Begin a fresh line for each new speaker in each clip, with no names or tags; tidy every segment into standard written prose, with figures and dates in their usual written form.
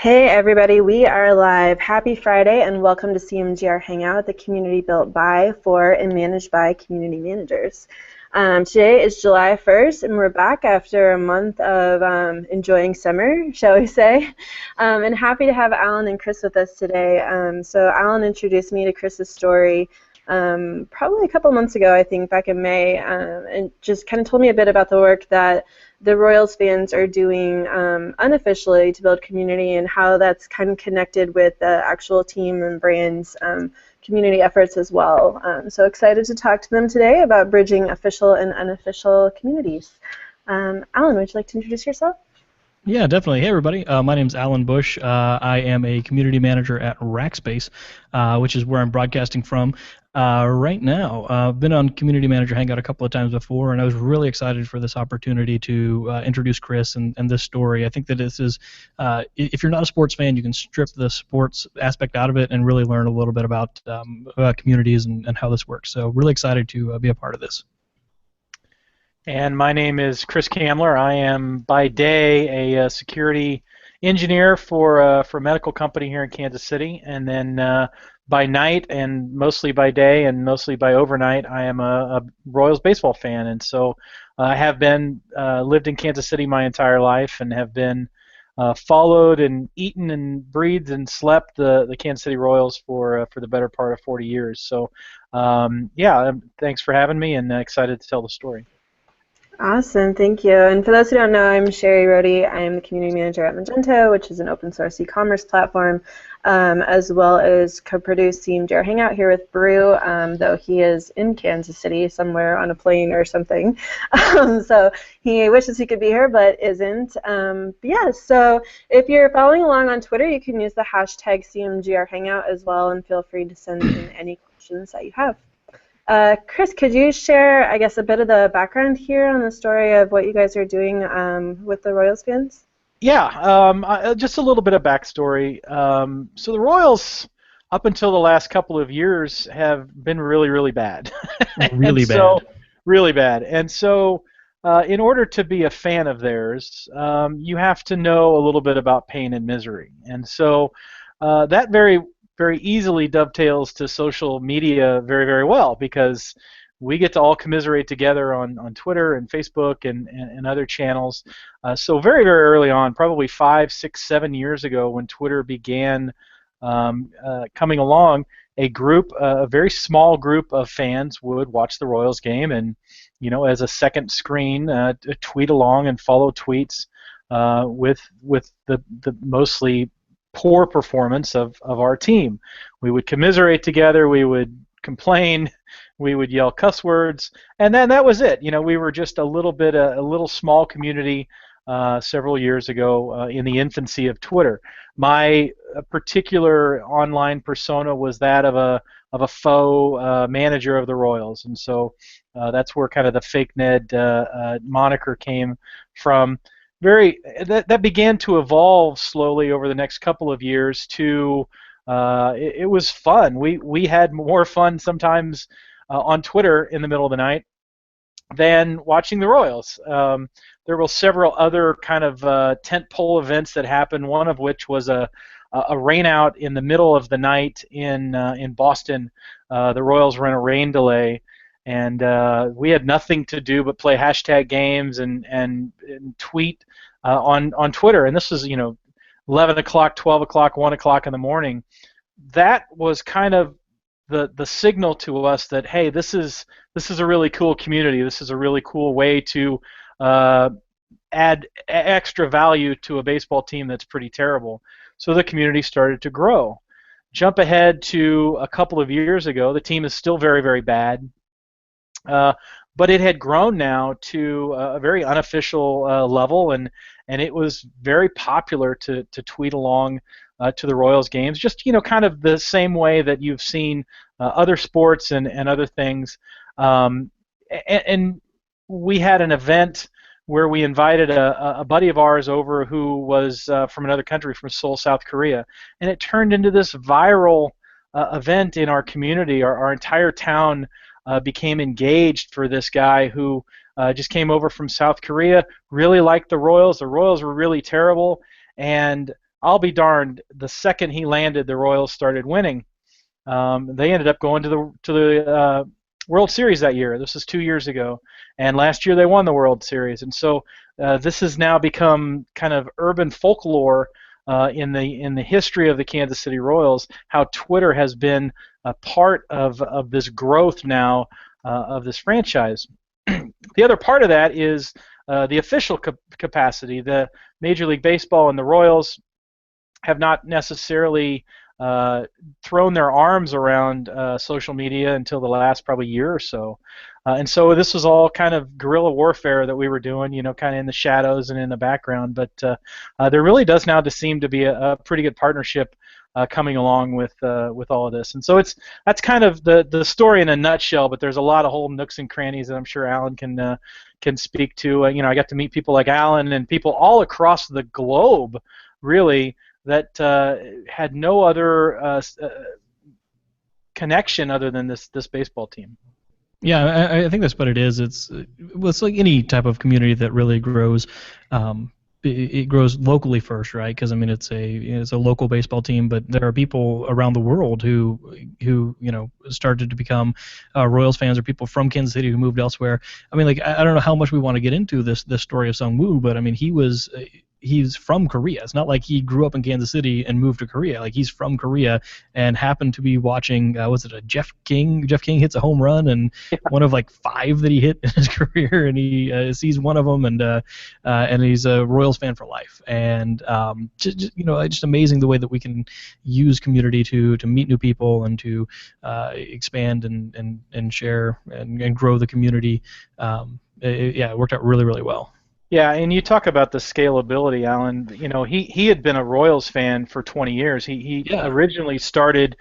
Hey everybody, we are live. Happy Friday and welcome to CMGR Hangout, the community built by, for, and managed by community managers. Today is July 1st and we're back after a month of enjoying summer, shall we say. And happy to have Alan and Chris with us today. So Alan introduced me to Chris's story probably a couple months ago, I think, back in May, and just kind of told me a bit about the work that the Royals fans are doing unofficially to build community and how that's kind of connected with the actual team and brand's community efforts as well. So excited to talk to them today about bridging official and unofficial communities. Alan, would you like to introduce yourself?
Yeah, definitely. Hey, everybody. My name's Alan Bush. I am a community manager at Rackspace, which is where I'm broadcasting from right now. I've been on Community Manager Hangout a couple of times before, and I was really excited for this opportunity to introduce Chris and this story. I think that this is, if you're not a sports fan, you can strip the sports aspect out of it and really learn a little bit about communities and how this works. So really excited to be a part of this.
And my name is Chris Kamler. I am by day a security engineer for a medical company here in Kansas City, and then by night and mostly by day and mostly by overnight, I am a Royals baseball fan. And so I have been lived in Kansas City my entire life and have been followed and eaten and breathed and slept the Kansas City Royals for the better part of 40 years. So yeah, thanks for having me, and excited to tell the story.
Awesome, thank you. And for those who don't know, I'm Sherry Rohde. I am the community manager at Magento, which is an open source e-commerce platform, as well as co-produce CMGR Hangout here with Brew, though he is in Kansas City somewhere on a plane or something. So he wishes he could be here, but isn't. But yeah, so if you're following along on Twitter, you can use the hashtag CMGR Hangout as well, and feel free to send in any questions that you have. Chris, could you share, I guess, a bit of the background here on the story of what you guys are doing with the Royals fans?
Yeah, just a little bit of backstory. So the Royals, up until the last couple of years, have been really, really bad.
Really bad.
So, really bad. And so, in order to be a fan of theirs, you have to know a little bit about pain and misery. And so, that very easily dovetails to social media very, very well, because we get to all commiserate together on Twitter and Facebook and other channels. So very, very early on, probably 5, 6, 7 years ago, when Twitter began coming along, a very small group of fans would watch the Royals game and, as a second screen, tweet along and follow tweets with the mostly poor performance of our team. We would commiserate together, we would complain, we would yell cuss words, and then that was it. We were just a little small community several years ago in the infancy of Twitter. My particular online persona was that of a faux manager of the Royals, and so that's where kind of the fake Ned moniker came from. That began to evolve slowly over the next couple of years to it was fun. We had more fun sometimes on Twitter in the middle of the night than watching the Royals. There were several other kind of tentpole events that happened, one of which was a rainout in the middle of the night in Boston. The Royals were in a rain delay, and we had nothing to do but play hashtag games and tweet on Twitter. And this was 11 o'clock, 12 o'clock, 1 o'clock in the morning. That was kind of the signal to us that, hey, this is a really cool community. This is a really cool way to add extra value to a baseball team that's pretty terrible. So the community started to grow. Jump ahead to a couple of years ago. The team is still very, very bad. But it had grown now to a very unofficial level, and it was very popular to tweet along to the Royals games, just kind of the same way that you've seen other sports and other things. And we had an event where we invited a buddy of ours over who was from another country, from Seoul, South Korea, and it turned into this viral event in our community. Our entire town became engaged for this guy who just came over from South Korea, really liked the Royals. The Royals were really terrible, and I'll be darned, the second he landed, the Royals started winning. They ended up going to the World Series that year. This is 2 years ago, and last year they won the World Series. And so this has now become kind of urban folklore in the history of the Kansas City Royals, how Twitter has been a part of this growth now of this franchise. The other part of that is the official capacity. The Major League Baseball and the Royals have not necessarily thrown their arms around social media until the last probably year or so. And so this was all kind of guerrilla warfare that we were doing, kind of in the shadows and in the background. But there really does now seem to be a pretty good partnership coming along with all of this. And so that's kind of the story in a nutshell. But there's a lot of whole nooks and crannies that I'm sure Alan can speak to. I got to meet people like Alan and people all across the globe, really, that had no other connection other than this baseball team.
Yeah, I think that's what it is. It's like any type of community that really grows. It grows locally first, right? Because I mean, it's a local baseball team, but there are people around the world who started to become Royals fans, or people from Kansas City who moved elsewhere. I mean, like I don't know how much we want to get into this story of Sung-woo, but I mean, he's from Korea. It's not like he grew up in Kansas City and moved to Korea. Like, he's from Korea and happened to be watching, was it a Jeff King? Jeff King hits a home run, and one of like 5 that he hit in his career, and he sees one of them, and he's a Royals fan for life. And just amazing the way that we can use community to meet new people and to expand and share and grow the community. It worked out really, really well.
Yeah, and you talk about the scalability, Alan. He had been a Royals fan for 20 years. He originally started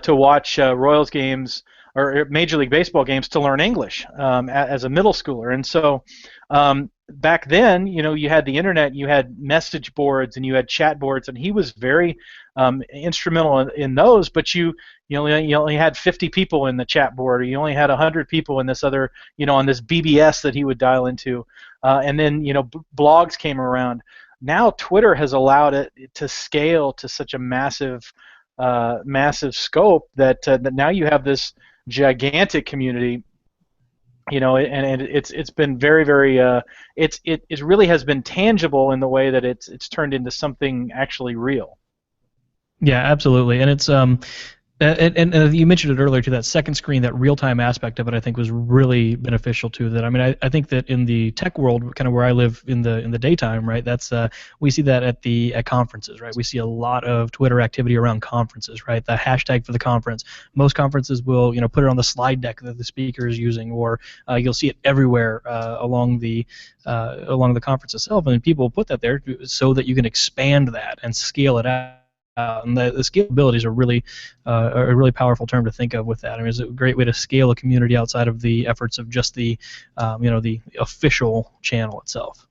to watch Royals games or Major League Baseball games to learn English as a middle schooler. And so back then, you had the internet, you had message boards, and you had chat boards, and he was very instrumental in those. But you only had 50 people in the chat board, or you only had 100 people in this other, on this BBS that he would dial into. And then blogs came around. Now Twitter has allowed it to scale to such a massive scope that now you have this gigantic community. And it's been very, very it really has been tangible in the way that it's turned into something actually real.
Yeah, absolutely, and it's and you mentioned it earlier too. That second screen, that real-time aspect of it, I think was really beneficial to that. I mean, I think that in the tech world, kind of where I live in the daytime, right? That's we see that at conferences, right? We see a lot of Twitter activity around conferences, right? The hashtag for the conference. Most conferences will put it on the slide deck that the speaker is using, or you'll see it everywhere along the conference itself, and people put that there so that you can expand that and scale it out. And the scalability is a really powerful term to think of with that. I mean, it's a great way to scale a community outside of the efforts of just the official channel itself.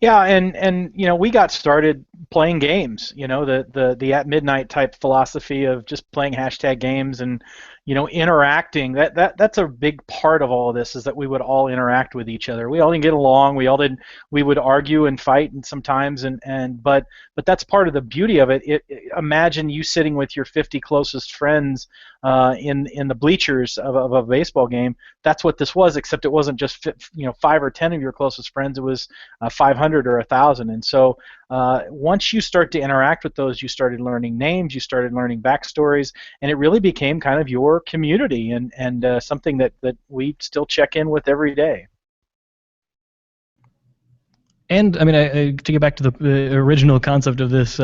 Yeah, and we got started playing games. The at midnight type philosophy of just playing hashtag games and interacting. That's a big part of all of this, is that we would all interact with each other. We all didn't get along. We would argue and fight, and sometimes but that's part of the beauty of it. Imagine you sitting with your 50 closest friends in the bleachers of a baseball game. That's what this was, except it wasn't just 5 or 10 of your closest friends. It was 500 or 1,000. And so once you start to interact with those, you started learning names, you started learning backstories, and it really became kind of your community and something that we still check in with every day.
And I mean, to get back to the original concept of this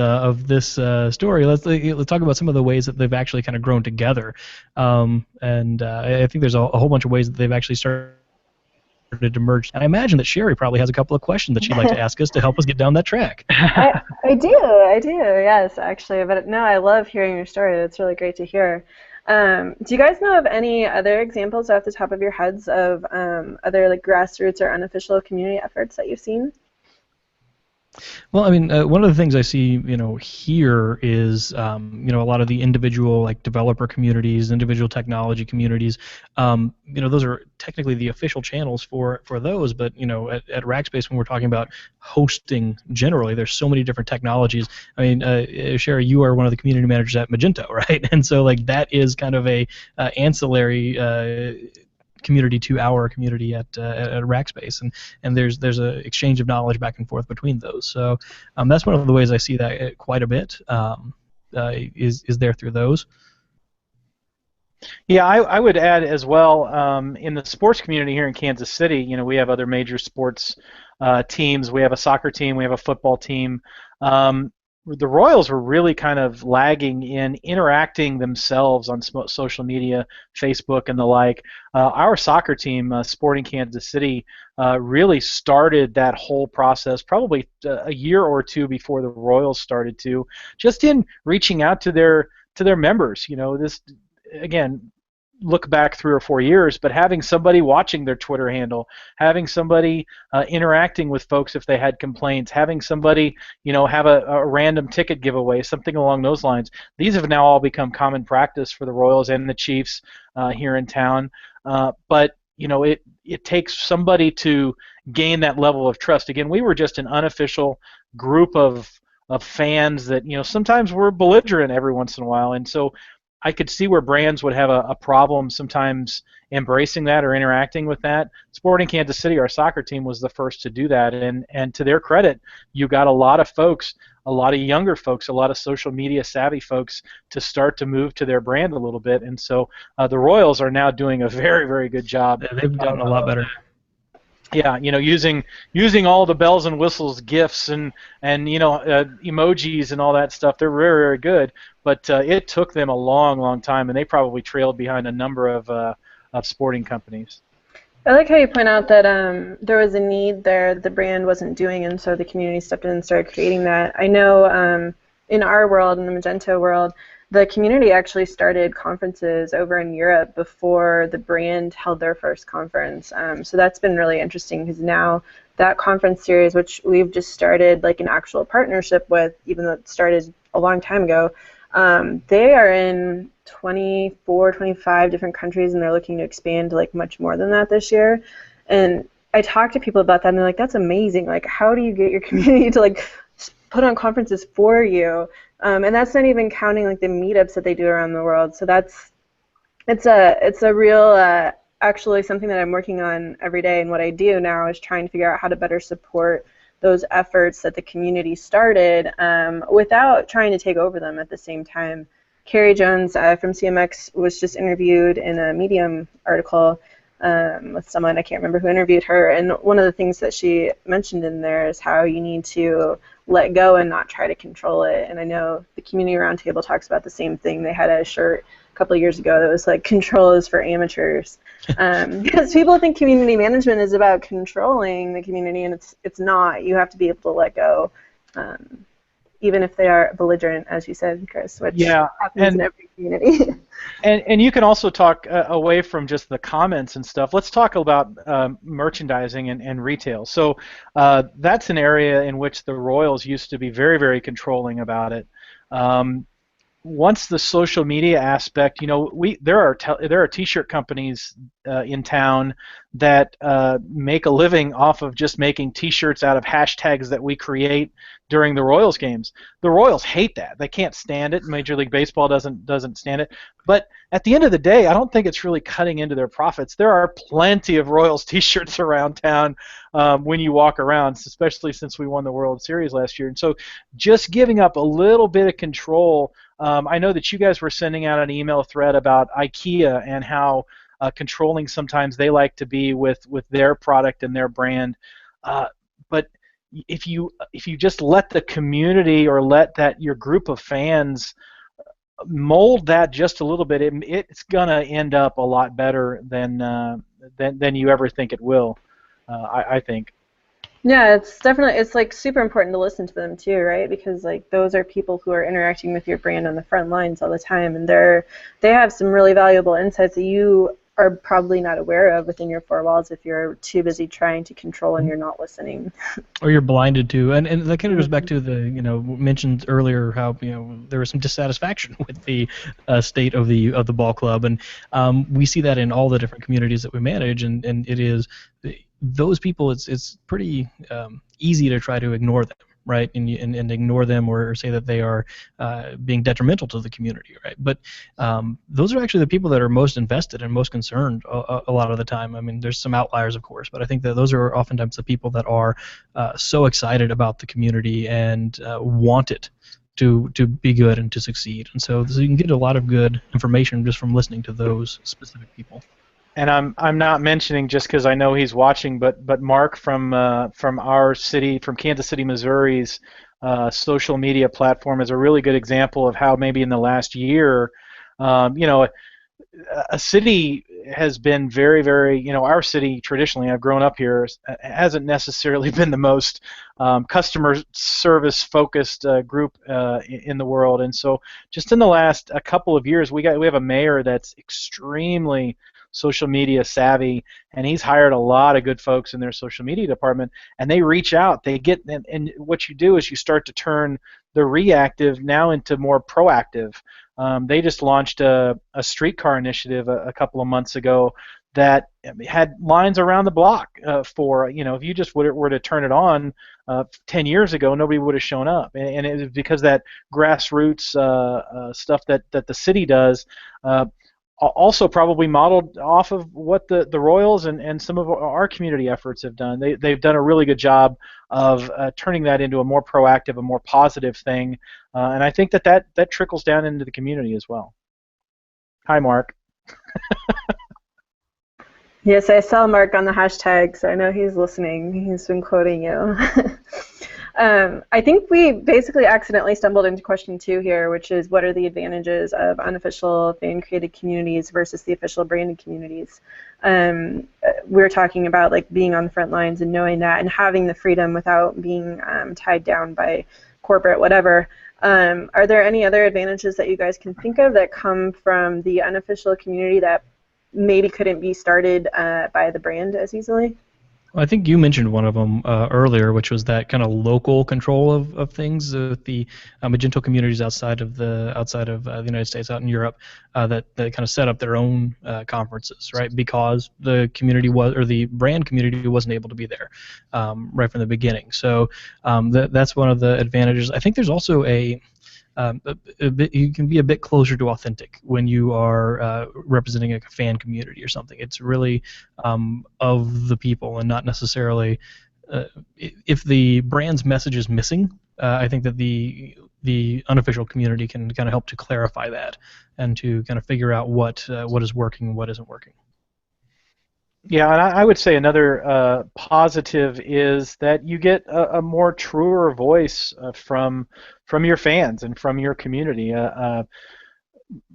story, let's talk about some of the ways that they've actually kind of grown together. I think there's a whole bunch of ways that they've actually started to merge. And I imagine that Sherry probably has a couple of questions that she'd like to ask us to help us get down that track.
I do, yes, actually. But no, I love hearing your story. It's really great to hear. Do you guys know of any other examples off the top of your heads of other like grassroots or unofficial community efforts that you've seen?
Well, I mean, one of the things I see, here is, a lot of the individual like developer communities, individual technology communities. Those are technically the official channels for those. But at Rackspace, when we're talking about hosting generally, there's so many different technologies. I mean, Sherry, you are one of the community managers at Magento, right? And so like that is kind of a ancillary. Community to our community at Rackspace, and there's a exchange of knowledge back and forth between those. So that's one of the ways I see that quite a bit is there through those.
Yeah, I would add as well, in the sports community here in Kansas City, we have other major sports teams. We have a soccer team, we have a football team. The Royals were really kind of lagging in interacting themselves on social media, Facebook and the like. Our soccer team, Sporting Kansas City, really started that whole process probably a year or two before the Royals started to, just in reaching out to their members. This, again, look back 3 or 4 years, but having somebody watching their Twitter handle, having somebody interacting with folks if they had complaints, having somebody have a random ticket giveaway, something along those lines. These have now all become common practice for the Royals and the Chiefs here in town. But it takes somebody to gain that level of trust. Again, we were just an unofficial group of fans that sometimes were belligerent every once in a while, and so I could see where brands would have a problem sometimes embracing that or interacting with that. Sporting Kansas City, our soccer team, was the first to do that, and to their credit, you got a lot of folks, a lot of younger folks, a lot of social media savvy folks to start to move to their brand a little bit, and so the Royals are now doing a very, very good job.
Yeah, they've gotten a lot better.
Yeah, using all the bells and whistles, GIFs, and emojis and all that stuff. They're very, very good. But it took them a long, long time, and they probably trailed behind a number of sporting companies.
I like how you point out that there was a need there that the brand wasn't doing, and so the community stepped in and started creating that. I know in our world, in the Magento world, the community actually started conferences over in Europe before the brand held their first conference. So that's been really interesting because now that conference series, which we've just started like an actual partnership with, even though it started a long time ago, they are in 24, 25 different countries, and they're looking to expand to like much more than that this year. And I talk to people about that, and they're like, that's amazing. Like, how do you get your community to like put on conferences for you? And that's not even counting like the meetups that they do around the world. So it's a real actually something that I'm working on every day. And what I do now is trying to figure out how to better support those efforts that the community started without trying to take over them at the same time. Carrie Jones from CMX was just interviewed in a Medium article with someone, I can't remember who interviewed her, and one of the things that she mentioned in there is how you need to let go and not try to control it. And I know the Community Roundtable talks about the same thing. They had a shirt a couple of years ago that was like, control is for amateurs. Because people think community management is about controlling the community, and it's not. You have to be able to let go, even if they are belligerent, as you said, Chris, which happens in every community.
And you can also talk away from just the comments and stuff. Let's talk about merchandising and retail. So that's an area in which the Royals used to be very, very controlling about it. Once the social media aspect, there are T-shirt companies in town that make a living off of just making T-shirts out of hashtags that we create during the Royals games. The Royals hate that; they can't stand it. Major League Baseball doesn't stand it. But at the end of the day, I don't think it's really cutting into their profits. There are plenty of Royals T-shirts around town when you walk around, especially since we won the World Series last year. And so, just giving up a little bit of control. I know that you guys were sending out an email thread about IKEA and how controlling sometimes they like to be with their product and their brand. But if you just let the community or let your group of fans mold that just a little bit, it's gonna end up a lot better than you ever think it will. I think.
Yeah, it's like super important to listen to them too, right? Because like those are people who are interacting with your brand on the front lines all the time, and they have some really valuable insights that you are probably not aware of within your four walls if you're too busy trying to control and you're not listening.
Or you're blinded to, and that kind of goes back to the, mentioned earlier how, there was some dissatisfaction with the state of the ball club, and we see that in all the different communities that we manage, and it is those people. It's pretty easy to try to ignore them, right, and ignore them or say that they are being detrimental to the community, right? But those are actually the people that are most invested and most concerned a lot of the time. I mean, there's some outliers, of course, but I think that those are oftentimes the people that are so excited about the community and want it to be good and to succeed. And so you can get a lot of good information just from listening to those specific people.
And I'm not mentioning just because I know he's watching, but Mark from our city, from Kansas City, Missouri's social media platform is a really good example of how maybe in the last year, a city has been very, very, our city traditionally, I've grown up here, hasn't necessarily been the most customer service focused group in the world. And so just in the last a couple of years, we have a mayor that's extremely social media savvy, and he's hired a lot of good folks in their social media department, and they reach out, they get, and what you do is you start to turn the reactive now into more proactive. They just launched a streetcar initiative a couple of months ago that had lines around the block for, if you just were to turn it on 10 years ago, nobody would have shown up. And it was because that grassroots stuff that the city does, also probably modeled off of what the Royals and some of our community efforts have done. They've done a really good job of turning that into a more proactive, a more positive thing, and I think that trickles down into the community as well. Hi, Mark.
Yes, I saw Mark on the hashtag, so I know he's listening. He's been quoting you. I think we basically accidentally stumbled into question 2 here, which is what are the advantages of unofficial fan-created communities versus the official branded communities? We're talking about like being on the front lines and knowing that and having the freedom without being tied down by corporate whatever. Are there any other advantages that you guys can think of that come from the unofficial community that maybe couldn't be started by the brand as easily?
I think you mentioned one of them earlier, which was that kind of local control of things. The Magento communities outside of the United States, out in Europe, that kind of set up their own conferences, right? Because the community or the brand community wasn't able to be there right from the beginning. So that's one of the advantages. I think there's also you can be a bit closer to authentic when you are representing a fan community or something. It's really of the people and not necessarily if the brand's message is missing. I think that the unofficial community can kind of help to clarify that and to kind of figure out what is working and what isn't working.
Yeah, and I would say another positive is that you get a more truer voice from your fans and from your community.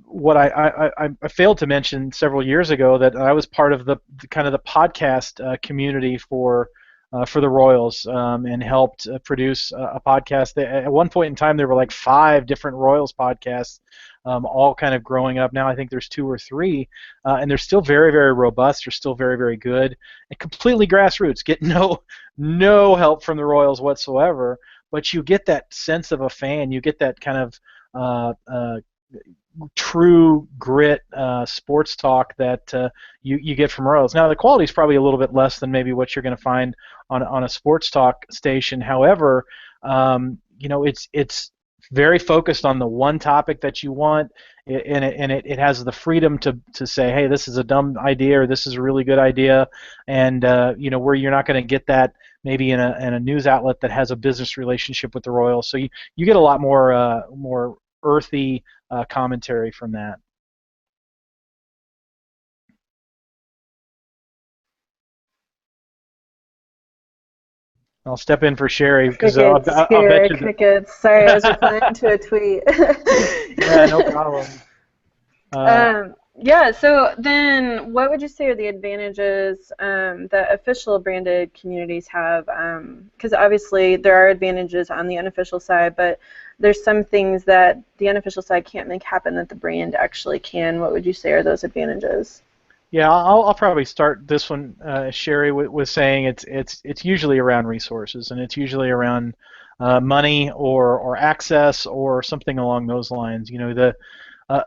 What I failed to mention several years ago that I was part of the kind of the podcast community for the Royals and helped produce a podcast. At one point in time, there were like 5 different Royals podcasts, all kind of growing up. Now I think there's 2 or 3, and they're still very, very robust. They're still very, very good, and completely grassroots. Get no help from the Royals whatsoever. But you get that sense of a fan. You get that kind of true grit sports talk that you get from Royals. Now the quality is probably a little bit less than maybe what you're going to find on a sports talk station. However, it's very focused on the one topic that you want, and it has the freedom to say, hey, this is a dumb idea or this is a really good idea, and where you're not going to get that maybe in a news outlet that has a business relationship with the Royals. So you get a lot more earthy commentary from that. I'll step in for Sherry because I'll bet you.
Crickets. Sorry, I was replying to a tweet.
Yeah, no problem.
Yeah, so then what would you say are the advantages that official branded communities have? Because obviously there are advantages on the unofficial side, but there's some things that the unofficial side can't make happen that the brand actually can. What would you say are those advantages?
Yeah, I'll probably start this one, Sherry, with saying it's usually around resources, and it's usually around money or access or something along those lines. Uh,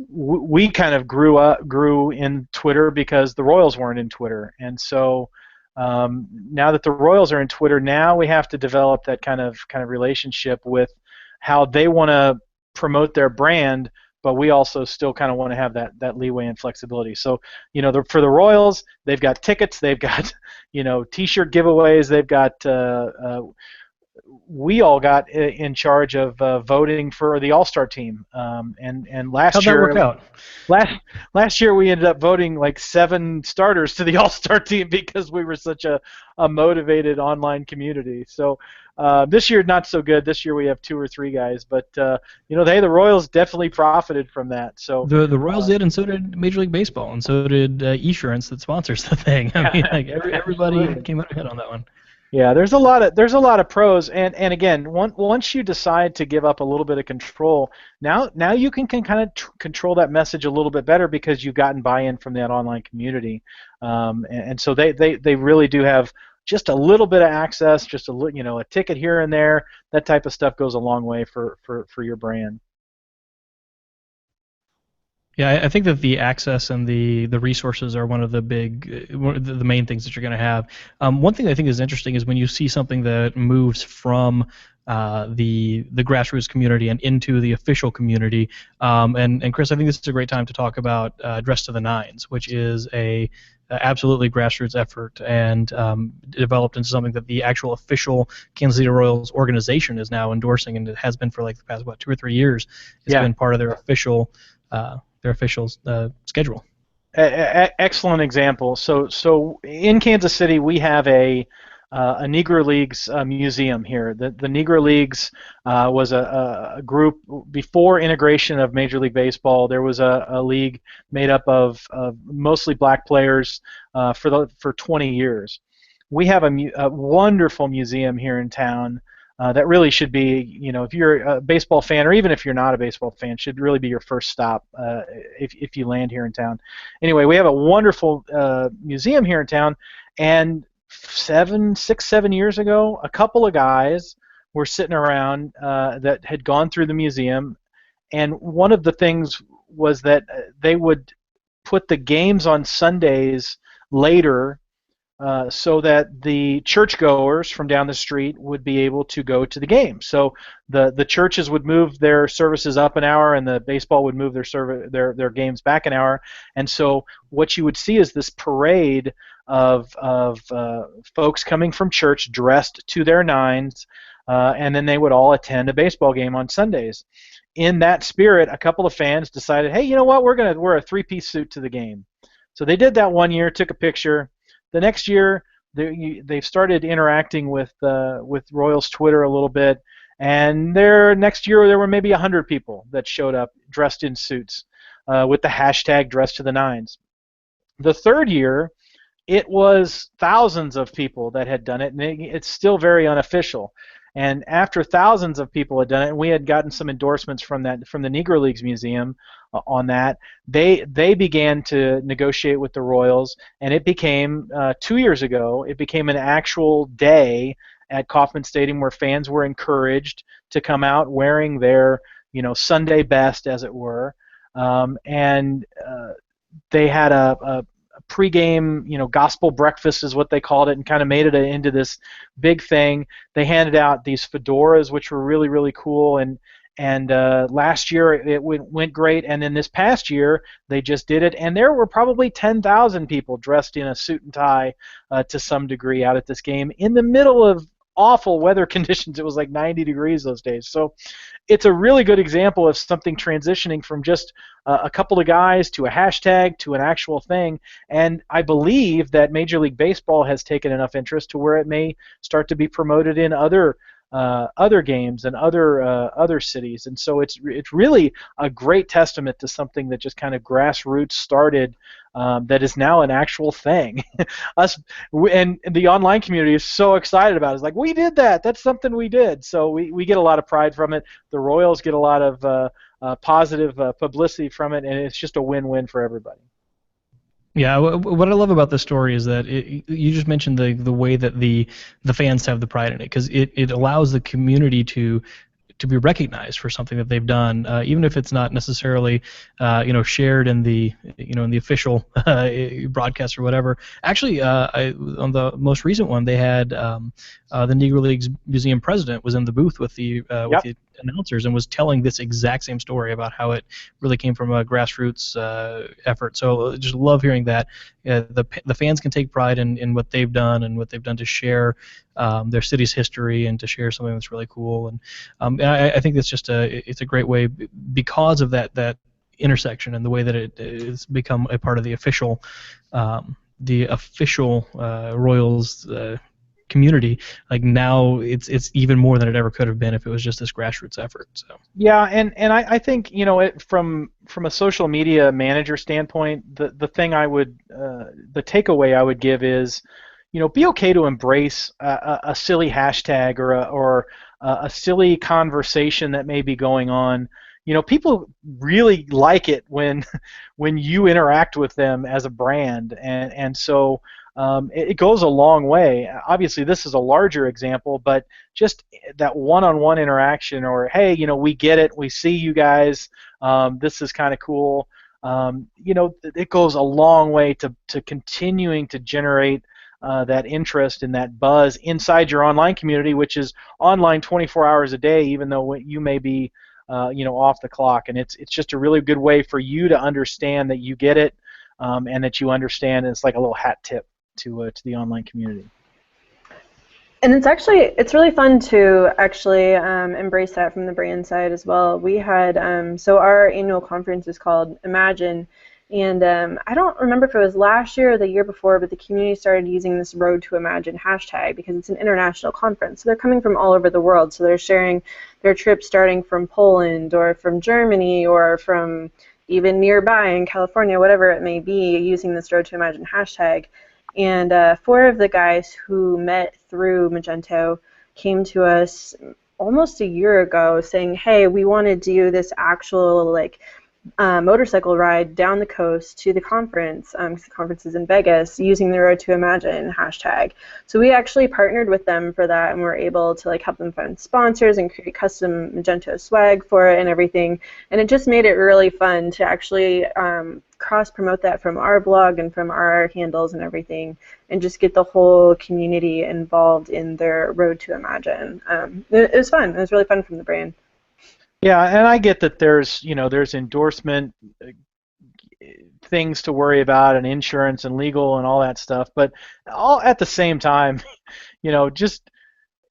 we kind of grew in Twitter because the Royals weren't in Twitter, and so now that the Royals are in Twitter, now we have to develop that kind of relationship with how they want to promote their brand, but we also still kind of want to have that leeway and flexibility. So, for the Royals, they've got tickets, they've got, T-shirt giveaways, they've got we all got in charge of voting for the All-Star team. And
How'd
last
that work
year,
out?
last year we ended up voting like 7 starters to the All-Star team because we were such a motivated online community. So this year not so good. This year we have 2 or 3 guys, but the Royals definitely profited from that. So
The Royals did, and so did Major League Baseball, and so did Esurance that sponsors the thing. I mean, like everybody
absolutely.
came out ahead on that one.
Yeah, there's a lot of pros, and again, once you decide to give up a little bit of control, now you can kind of control that message a little bit better because you've gotten buy-in from that online community, and so they really do have just a little bit of access, just a ticket here and there. That type of stuff goes a long way for your brand.
Yeah, I think that the access and the resources are one of the the main things that you're going to have. One thing I think is interesting is when you see something that moves from the grassroots community and into the official community. And Chris, I think this is a great time to talk about Dress to the Nines, which is a absolutely grassroots effort and developed into something that the actual official Kansas City Royals organization is now endorsing, and it has been for like the past 2 or 3 years. It's
Yeah.
been part of their official schedule.
Excellent example. So in Kansas City, we have a Negro Leagues museum here. The Negro Leagues was a group before integration of Major League Baseball. There was a league made up of mostly black players for 20 years. We have a wonderful museum here in town. That really should be, if you're a baseball fan, or even if you're not a baseball fan, should really be your first stop if you land here in town. Anyway, we have a wonderful museum here in town, and 7 years ago, a couple of guys were sitting around that had gone through the museum, and one of the things was that they would put the games on Sundays later so that the churchgoers from down the street would be able to go to the game. So the churches would move their services up an hour, and the baseball would move their games back an hour. And so what you would see is this parade of folks coming from church dressed to their nines, and then they would all attend a baseball game on Sundays. In that spirit, a couple of fans decided, hey, you know what, we're going to wear a 3-piece suit to the game. So they did that one year, took a picture. The next year, they've started interacting with Royals Twitter a little bit, and next year there were maybe 100 people that showed up dressed in suits with the hashtag Dress to the Nines. The third year, it was thousands of people that had done it, and it's still very unofficial. And after thousands of people had done it, and we had gotten some endorsements from the Negro Leagues Museum on that, they began to negotiate with the Royals, and it became 2 years ago. It became an actual day at Kauffman Stadium where fans were encouraged to come out wearing their Sunday best, as it were, and they had a pregame, gospel breakfast is what they called it, and kind of made it into this big thing. They handed out these fedoras, which were really, really cool, and last year it went great, and then this past year they just did it, and there were probably 10,000 people dressed in a suit and tie to some degree out at this game in the middle of awful weather conditions. It was like 90 degrees those days. So it's a really good example of something transitioning from just a couple of guys to a hashtag to an actual thing. And I believe that Major League Baseball has taken enough interest to where it may start to be promoted in other games and other cities. And so it's really a great testament to something that just kind of grassroots started, that is now an actual thing. And the online community is so excited about it. It's like, we did that. That's something we did. So we get a lot of pride from it. The Royals get a lot of positive publicity from it, and it's just a win-win for everybody.
Yeah, what I love about this story is that you just mentioned the way that the fans have the pride in it, because it allows the community to be recognized for something that they've done, even if it's not necessarily, shared in the, in the official broadcast or whatever. Actually, on the most recent one, they had the Negro Leagues Museum president was in the booth with
Yep.
the announcers and was telling this exact same story about how it really came from a grassroots effort. So just love hearing that. The fans can take pride in what they've done and what they've done to share their city's history and to share something that's really cool. And I think it's just it's a great way, because of that intersection and the way that it has become a part of the official Royals community. Like now, it's even more than it ever could have been if it was just this grassroots effort. So
Yeah, and I think from a social media manager standpoint, the thing I would the takeaway I would give is, be okay to embrace a silly hashtag or a silly conversation that may be going on. People really like it when when you interact with them as a brand, and so it goes a long way. Obviously, this is a larger example, but just that one-on-one interaction, or hey, we get it, we see you guys, this is kind of cool. It goes a long way to continuing to generate that interest and that buzz inside your online community, which is online 24 hours a day, even though you may be off the clock. And it's just a really good way for you to understand that you get it, and that you understand. It's like a little hat tip to the online community.
And it's really fun to actually embrace that from the brand side as well. We had, so our annual conference is called Imagine, and I don't remember if it was last year or the year before, but the community started using this Road to Imagine hashtag because it's an international conference. So they're coming from all over the world. So they're sharing their trips starting from Poland or from Germany or from even nearby in California, whatever it may be, using this Road to Imagine hashtag. And 4 of the guys who met through Magento came to us almost a year ago saying, hey, we want to do this actual motorcycle ride down the coast to the conference, because the conference is in Vegas, using the Road to Imagine hashtag. So we actually partnered with them for that, and we're able to help them find sponsors and create custom Magento swag for it and everything. And it just made it really fun to actually cross-promote that from our blog and from our handles and everything, and just get the whole community involved in their Road to Imagine. It was fun. It was really fun from the brand.
Yeah, and I get that there's endorsement things to worry about, and insurance and legal and all that stuff, but all at the same time, just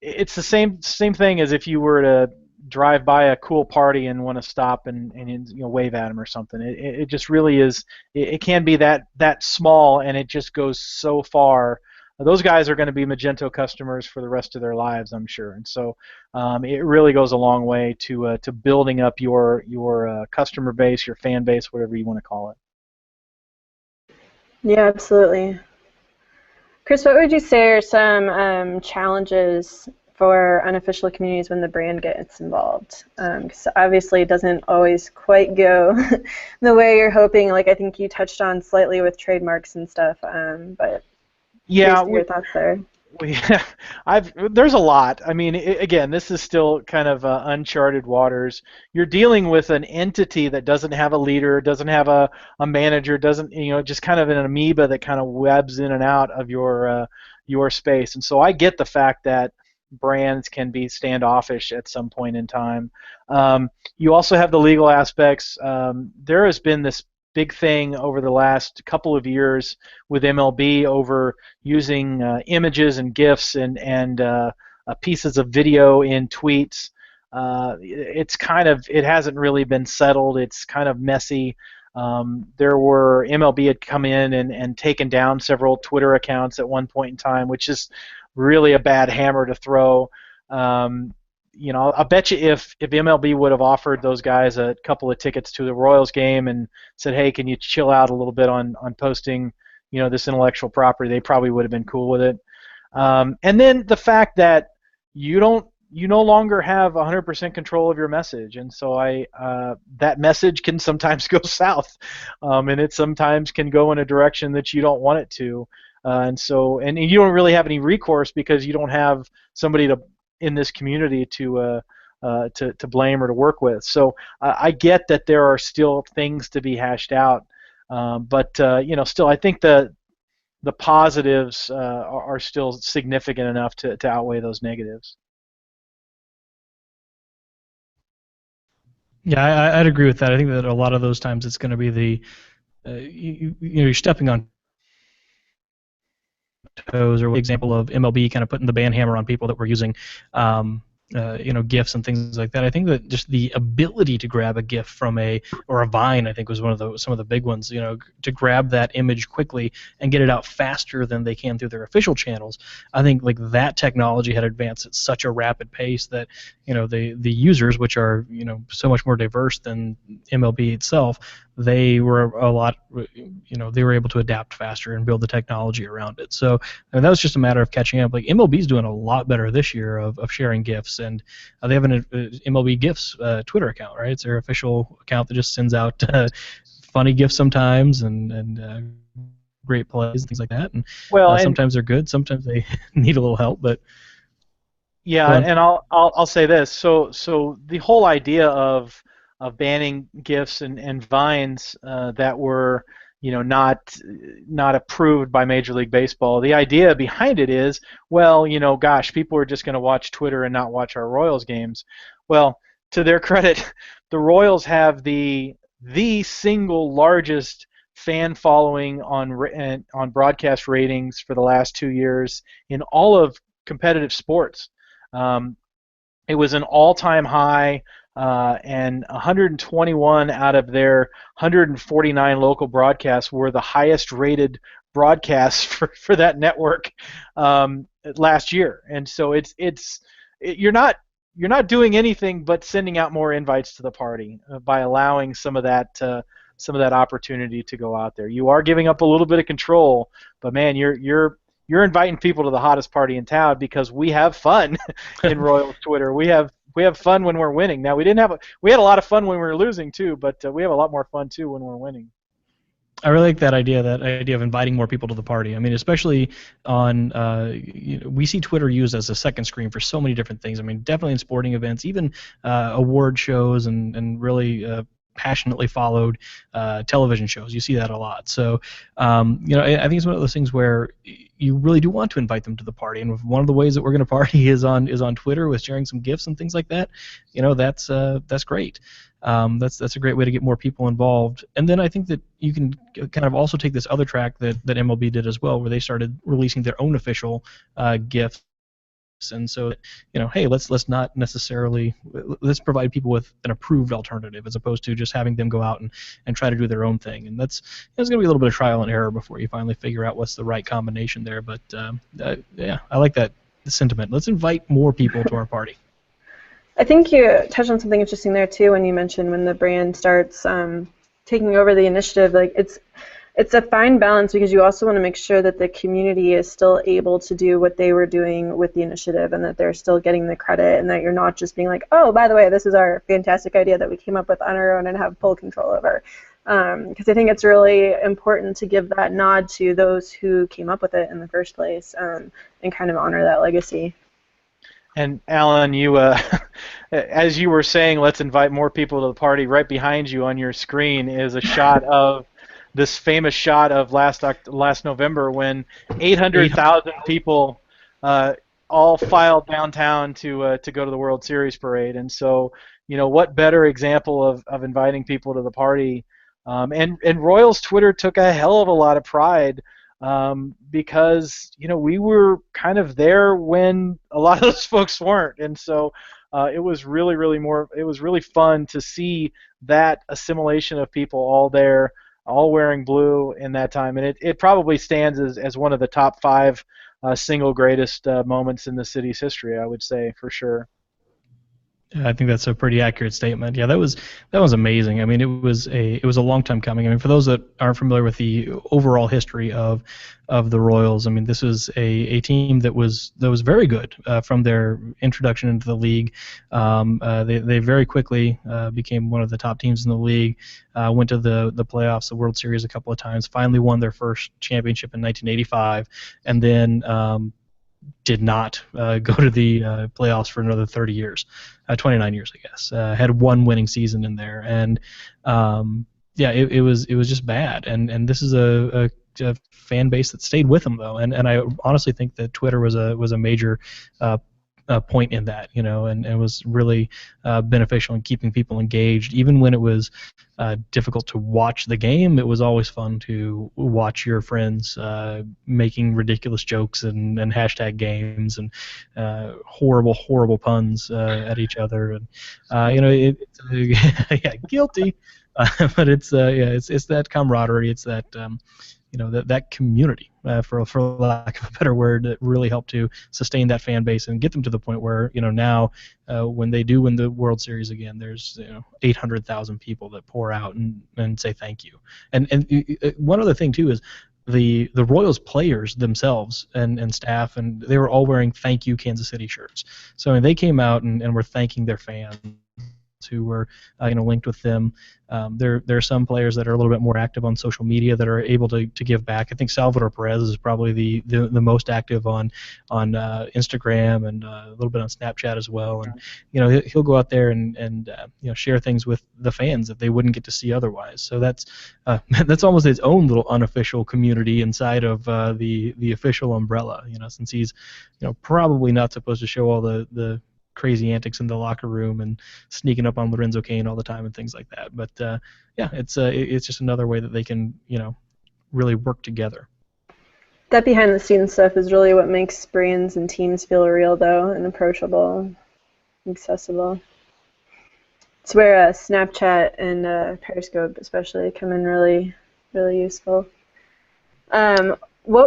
it's the same thing as if you were to drive by a cool party and want to stop and wave at them or something. It just really is. It can be that small, and it just goes so far. Those guys are going to be Magento customers for the rest of their lives, I'm sure, and so it really goes a long way to building up your customer base, your fan base, whatever you want to call it.
Yeah, absolutely. Chris, what would you say are some challenges for unofficial communities when the brand gets involved? Because obviously it doesn't always quite go the way you're hoping. I think you touched on slightly with trademarks and stuff, but
yeah,
your thoughts there.
There's a lot. I mean, again, this is still kind of uncharted waters. You're dealing with an entity that doesn't have a leader, doesn't have a manager, doesn't just kind of an amoeba that kind of webs in and out of your space. And so I get the fact that brands can be standoffish at some point in time. You also have the legal aspects. There has been this big thing over the last couple of years with MLB over using images and GIFs and pieces of video in tweets. It hasn't really been settled. It's kind of messy. MLB had come in and taken down several Twitter accounts at one point in time, which is really a bad hammer to throw. I bet you if MLB would have offered those guys a couple of tickets to the Royals game and said, hey, can you chill out a little bit on posting, this intellectual property, they probably would have been cool with it. And then the fact that you don't you no longer have 100% control of your message, and so that message can sometimes go south, and it sometimes can go in a direction that you don't want it to, and you don't really have any recourse because you don't have somebody in this community to blame or to work with. So I get that there are still things to be hashed out, but still I think the positives are still significant enough to outweigh those negatives.
Yeah, I'd agree with that. I think that a lot of those times it's going to be you're stepping on toes, or example of MLB kind of putting the ban hammer on people that were using GIFs and things like that. I think that just the ability to grab a GIF from a Vine, I think, was some of the big ones. To grab that image quickly and get it out faster than they can through their official channels. I think like that technology had advanced at such a rapid pace that the users, which are so much more diverse than MLB itself, they were they were able to adapt faster and build the technology around it. So that was just a matter of catching up. Like MLB's doing a lot better this year of sharing GIFs, and they have an MLB GIFs Twitter account, right? It's their official account that just sends out funny GIFs sometimes and great plays and things like that. And sometimes they're good, sometimes they need a little help, but
yeah. And I'll say this. So the whole idea of banning GIFs and Vines that were not approved by Major League Baseball. The idea behind it is, well, gosh, people are just going to watch Twitter and not watch our Royals games. Well, to their credit, the Royals have the single largest fan following on broadcast ratings for the last 2 years in all of competitive sports. It was an all-time high. And 121 out of their 149 local broadcasts were the highest rated broadcasts for that network last year. And so you're not doing anything but sending out more invites to the party by allowing some of that opportunity to go out there. You are giving up a little bit of control, but man, you're inviting people to the hottest party in town because we have fun in Royals Twitter. We have fun when we're winning. Now we had a lot of fun when we were losing too, but we have a lot more fun too when we're winning.
I really like that idea of inviting more people to the party. I mean, especially on we see Twitter used as a second screen for so many different things. I mean, definitely in sporting events, even award shows and really passionately followed television shows. You see that a lot. So, I think it's one of those things where you really do want to invite them to the party. And one of the ways that we're going to party is on Twitter with sharing some GIFs and things like that. That's great. That's a great way to get more people involved. And then I think that you can kind of also take this other track that MLB did as well, where they started releasing their own official GIFs. And so, hey, let's not necessarily let's provide people with an approved alternative as opposed to just having them go out and try to do their own thing. And there's going to be a little bit of trial and error before you finally figure out what's the right combination there. But yeah, I like that sentiment. Let's invite more people to our party.
I think you touched on something interesting there too when you mentioned when the brand starts taking over the initiative. Like it's a fine balance because you also want to make sure that the community is still able to do what they were doing with the initiative and that they're still getting the credit and that you're not just being like, oh, by the way, this is our fantastic idea that we came up with on our own and have full control over. Because I think it's really important to give that nod to those who came up with it in the first place and kind of honor that legacy.
And Alan, you, as you were saying, let's invite more people to the party. Right behind you on your screen is a shot of this famous shot of last November when 800,000 people all filed downtown to go to the World Series parade. And so, what better example of inviting people to the party? And Royals Twitter took a hell of a lot of pride. Because we were kind of there when a lot of those folks weren't, and so it was really fun to see that assimilation of people all there, all wearing blue in that time, and it probably stands as one of the top 5 single greatest moments in the city's history, I would say, for sure.
Yeah, I think that's a pretty accurate statement. Yeah, that was amazing. I mean, it was a long time coming. I mean, for those that aren't familiar with the overall history of the Royals, I mean, this was a team that was very good from their introduction into the league. They very quickly became one of the top teams in the league. Went to the playoffs, the World Series a couple of times. Finally won their first championship in 1985, and then did not go to the playoffs for another 30 years, 29 years, I guess. Had one winning season in there, and yeah, it was just bad. And this is a fan base that stayed with them though, and I honestly think that Twitter was a major point in that, and was really beneficial in keeping people engaged. Even when it was difficult to watch the game, it was always fun to watch your friends making ridiculous jokes and hashtag games and horrible puns at each other. And yeah, guilty. But it's that camaraderie. It's that that community, for lack of a better word, that really helped to sustain that fan base and get them to the point where now when they do win the World Series again, there's 800,000 people that pour out and say thank you. And one other thing too is the Royals players themselves and staff, and they were all wearing "Thank You Kansas City" shirts. So I mean, they came out and were thanking their fans who were linked with them. There are some players that are a little bit more active on social media that are able to give back. I think Salvador Perez is probably the most active on Instagram and a little bit on Snapchat as well. And he'll go out there and share things with the fans that they wouldn't get to see otherwise. So that's almost its own little unofficial community inside of the official umbrella. Since he's probably not supposed to show all the crazy antics in the locker room and sneaking up on Lorenzo Cain all the time and things like that. But yeah, it's just another way that they can really work together.
That behind the scenes stuff is really what makes brands and teams feel real, though, and approachable, accessible. It's where Snapchat and Periscope especially come in really, really useful. What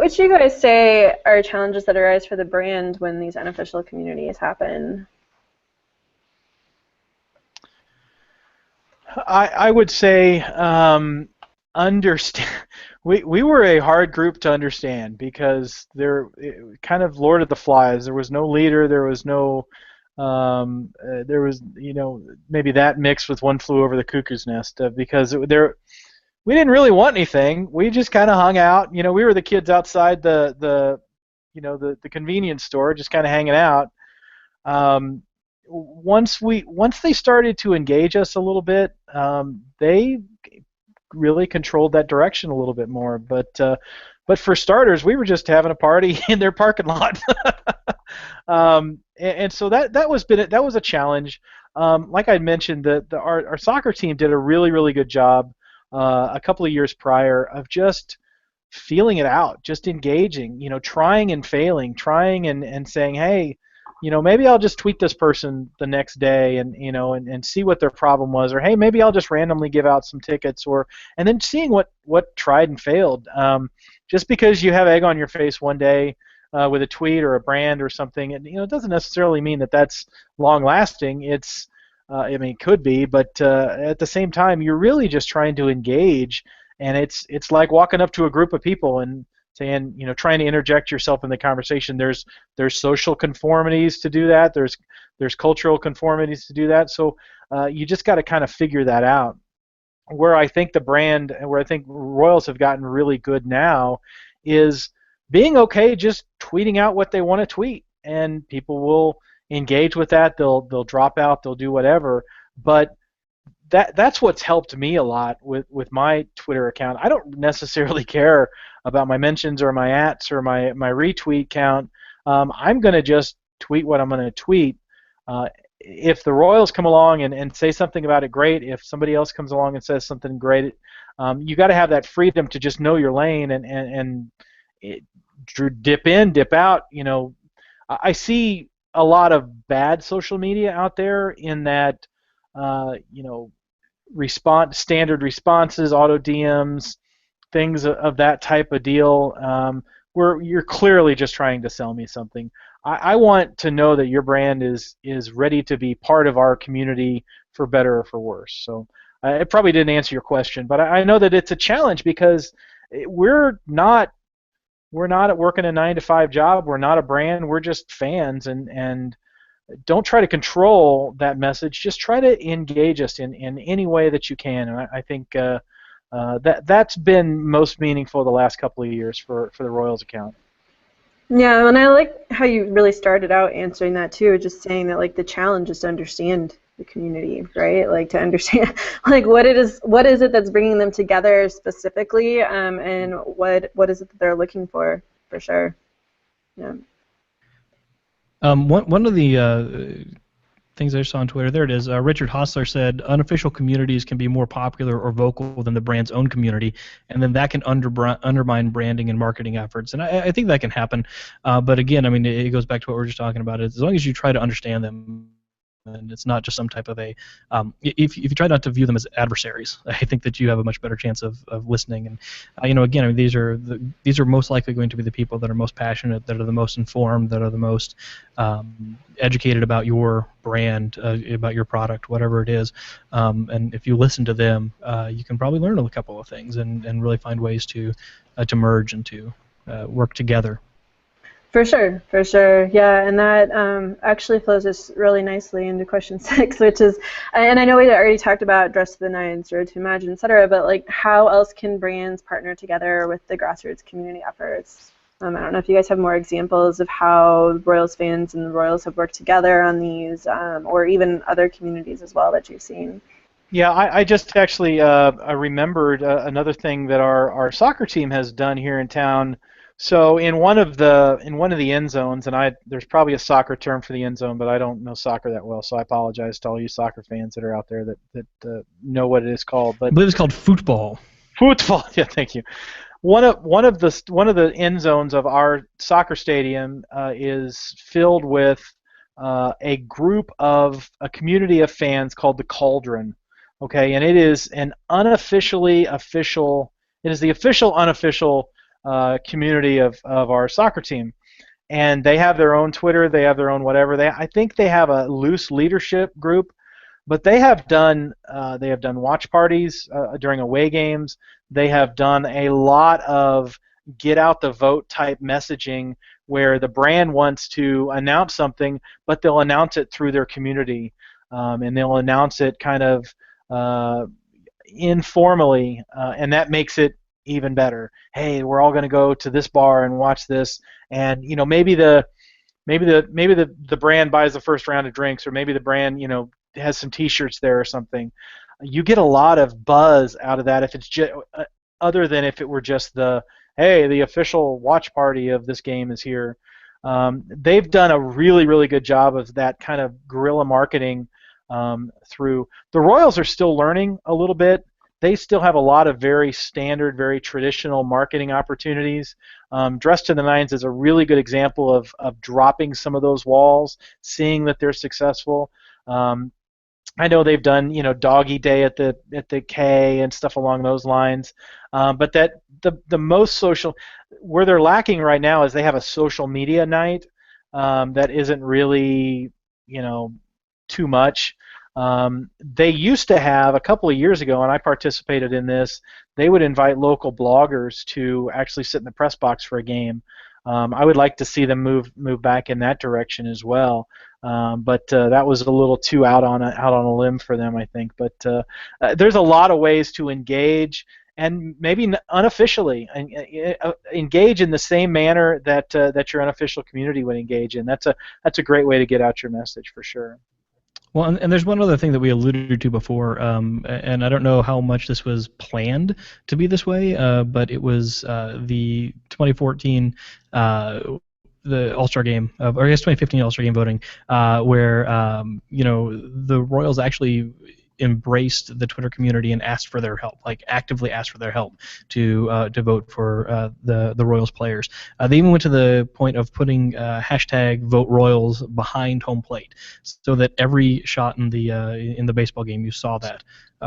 would you guys say are challenges that arise for the brand when these unofficial communities happen?
I would say understand. We were a hard group to understand because they're kind of Lord of the Flies. There was no leader. There was no. There was maybe that mixed with One Flew Over the Cuckoo's Nest because we didn't really want anything. We just kind of hung out. We were the kids outside the convenience store, just kind of hanging out. Once they started to engage us a little bit, they really controlled that direction a little bit more. But for starters, we were just having a party in their parking lot, and so that was a challenge. Like I mentioned, our soccer team did a really, really good job a couple of years prior of just feeling it out, just engaging, trying and failing, trying and saying, hey, maybe I'll just tweet this person the next day and see what their problem was, or hey, maybe I'll just randomly give out some tickets, and then seeing what tried and failed. Just because you have egg on your face one day with a tweet or a brand or something, it doesn't necessarily mean that that's long lasting. It's it could be, but at the same time, you're really just trying to engage, and it's like walking up to a group of people and saying, trying to interject yourself in the conversation. There's social conformities to do that. There's cultural conformities to do that. So you just got to kind of figure that out. Where I think the brand and where I think Royals have gotten really good now is being okay just tweeting out what they want to tweet, and people will engage with that. They'll drop out. They'll do whatever. But that's what's helped me a lot with my Twitter account. I don't necessarily care about my mentions or my ats or my retweet count. I'm going to just tweet what I'm going to tweet. If the Royals come along and say something about it, great. If somebody else comes along and says something great, you got to have that freedom to just know your lane and dip in, dip out. I see a lot of bad social media out there in that, standard responses, auto DMs, things of that type of deal, where you're clearly just trying to sell me something. I want to know that your brand is ready to be part of our community for better or for worse. So it probably didn't answer your question, but I know that it's a challenge because we're not working a 9 to 5 job. We're not a brand. We're just fans, and don't try to control that message. Just try to engage us in any way that you can. And I think that's been most meaningful the last couple of years for the Royals account.
Yeah, and I like how you really started out answering that too, just saying that like the challenge is to understand the community, right? Like to understand like what is it that's bringing them together specifically, and what is it that they're looking for sure. Yeah.
One of the things I saw on Twitter, there it is. Richard Hostler said unofficial communities can be more popular or vocal than the brand's own community, and then that can undermine branding and marketing efforts. And I think that can happen. But again, I mean, it goes back to what we were just talking about. As long as you try to understand them, and it's not just some type of a if you try not to view them as adversaries, I think that you have a much better chance of listening. And again, I mean, these are most likely going to be the people that are most passionate, that are the most informed, that are the most educated about your brand, about your product, whatever it is. And if you listen to them, you can probably learn a couple of things and really find ways to merge and to work together.
For sure, yeah, and that actually flows us really nicely into question 6, which is, and I know we already talked about Dress to the Nines, Road to Imagine, etc., but like, how else can brands partner together with the grassroots community efforts? I don't know if you guys have more examples of how Royals fans and the Royals have worked together on these, or even other communities as well that you've seen.
Yeah, I just actually I remembered another thing that our soccer team has done here in town. So in one of the end zones, and there's probably a soccer term for the end zone, but I don't know soccer that well, so I apologize to all you soccer fans that are out there that know what it is called. But
I believe it's called football.
Football, yeah, thank you. One of the end zones of our soccer stadium is filled with a community of fans called the Cauldron. Okay, and it is an official. It is the official unofficial community of our soccer team, and they have their own Twitter, they have their own whatever. I think they have a loose leadership group, but they have done watch parties during away games. They have done a lot of get out the vote type messaging where the brand wants to announce something, but they'll announce it through their community, and they'll announce it kind of informally, and that makes it even better. Hey, we're all going to go to this bar and watch this, and maybe the brand buys the first round of drinks, or maybe the brand has some T-shirts there or something. You get a lot of buzz out of that if it's just other than if it were just the official watch party of this game is here. They've done a really, really good job of that kind of guerrilla marketing through. The Royals are still learning a little bit. They still have a lot of very standard, very traditional marketing opportunities. Dress to the Nines is a really good example of dropping some of those walls, seeing that they're successful. I know they've done Doggy Day at the K and stuff along those lines, but that the most social, where they're lacking right now is they have a social media night that isn't really too much. They used to have, a couple of years ago, and I participated in this, they would invite local bloggers to actually sit in the press box for a game. I would like to see them move back in that direction as well, but that was a little too out on a limb for them, I think. But there's a lot of ways to engage, and maybe unofficially engage in the same manner that your unofficial community would engage in. That's a great way to get out your message for sure.
Well, and there's one other thing that we alluded to before, and I don't know how much this was planned to be this way, but it was the 2014 the All-Star Game, or I guess 2015 All-Star Game voting, where the Royals actually embraced the Twitter community and asked for their help, like actively asked for their help to vote for the Royals players. They even went to the point of putting hashtag Vote Royals behind home plate, so that every shot in the baseball game you saw that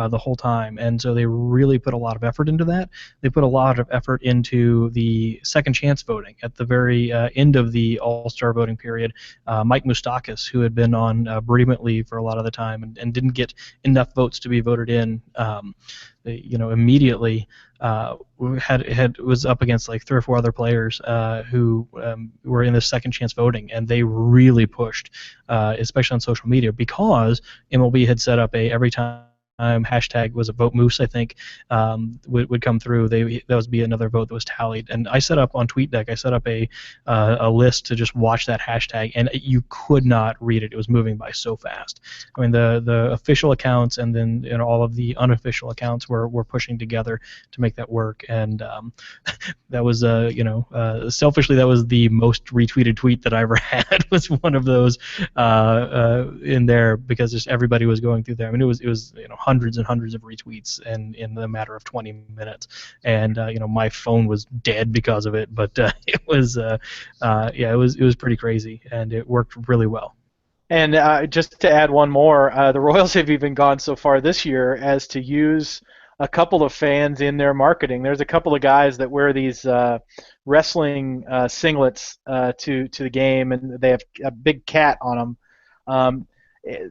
the whole time. And so they really put a lot of effort into that. They put a lot of effort into the second chance voting at the very end of the All-Star voting period. Mike Moustakas, who had been on bereavement leave for a lot of the time and didn't get enough votes to be voted in, immediately was up against like 3 or 4 other players who were in the second chance voting, and they really pushed, especially on social media, because MLB had set up a every time hashtag was a vote moose, I think, would come through. That would be another vote that was tallied. And I set up on TweetDeck, I set up a list to just watch that hashtag, and you could not read it. It was moving by so fast. I mean, the official accounts and then all of the unofficial accounts were pushing together to make that work. And that was, selfishly, that was the most retweeted tweet that I ever had. Was one of those in there, because just everybody was going through there. I mean, it was hundreds and hundreds of retweets in the matter of 20 minutes, and my phone was dead because of it. But it was it was pretty crazy, and it worked really well.
And just to add one more, the Royals have even gone so far this year as to use a couple of fans in their marketing. There's a couple of guys that wear these wrestling singlets to the game, and they have a big cat on them.